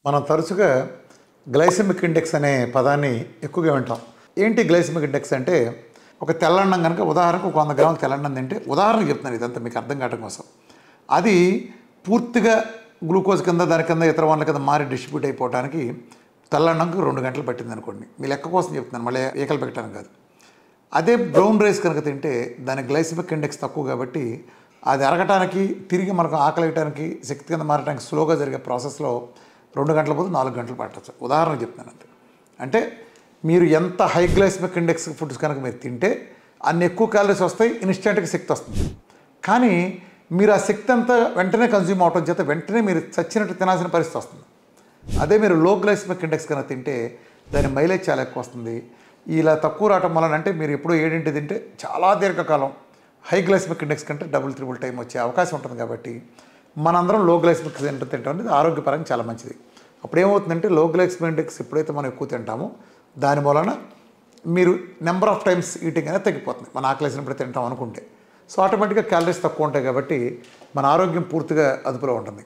మనం తరచుగా glycemic index అనే పదాన్ని ఎక్కువగా వింటాం. ఏంటి గ్లైసెమిక్ ఇండెక్స్ అంటే, ఒక తెల్లన్నం కనుక ఉదాహరణకు ఒక 100 గ్రాముల తెల్లన్నం తింటే, ఉదాహరణకు చెప్తున్నాను ఇదంతా మీకు అర్థం కావడం కోసం, అది పూర్తిగా గ్లూకోజ్ కింద దాని కింద ఇతర వనరుల కింద మారి డిస్ట్రిబ్యూట్ అయిపోవడానికి తెల్లన్నంకు 2 గంటలు పట్టింది అనుకోండి. మీ లెక్క కోసం చెప్తున్నాను, మళ్ళీ ఏకలు పెట్టడానికి కాదు. అదే బ్రౌన్ రైస్ కనుక తింటే దాని గ్లైసెమిక్ ఇండెక్స్ తక్కువ కాబట్టి అది అరగటానికి, తిరిగి మనకు ఆకలియటానికి, శక్తి కింద మారడానికి స్లోగా జరిగే ప్రాసెస్లో 2 గంటల పోతే 4 గంటలు పట్టచ్చు. ఉదాహరణకు చెప్తున్నాను అంతే. అంటే మీరు ఎంత హై గ్లైసెమిక్ ఇండెక్స్ ఫుడ్స్ కనుక మీరు తింటే అన్ని ఎక్కువ క్యాలరీస్ వస్తాయి, ఇన్స్టెంట్గా శక్తి వస్తుంది. కానీ మీరు ఆ శక్తి అంతా వెంటనే కన్జ్యూమ్ అవటం చేత వెంటనే మీరు చచ్చినట్టు తినాల్సిన పరిస్థితి వస్తుంది. అదే మీరు లో గ్లైసెమిక్ ఇండెక్స్ కనుక తింటే దాని మైలేజ్ చాలా ఎక్కువ వస్తుంది. ఇలా తక్కువ రావటం వలన అంటే మీరు ఎప్పుడో 7 తింటే చాలా దీర్ఘకాలం హై గ్లైసెమిక్ ఇండెక్స్ కంటే డబుల్ త్రిబుల్ టైం వచ్చే అవకాశం ఉంటుంది. కాబట్టి మనందరం లో గ్లైసెమిక్ తింటాం అనేది ఆరోగ్యపరంగా చాలా మంచిది. అప్పుడు ఏమవుతుందంటే లో గ్లైసెమిక్ ఇండెక్స్ ఎప్పుడైతే మనం ఎక్కువ తింటామో దాని వలన మీరు నెంబర్ ఆఫ్ టైమ్స్ ఈటింగ్ అనేది తగ్గిపోతుంది. మన ఆకలేసినప్పుడు తింటాం అనుకుంటే. సో ఆటోమేటిక్గా క్యాలరీస్ తక్కువ ఉంటాయి కాబట్టి మన ఆరోగ్యం పూర్తిగా అదుపులో ఉంటుంది.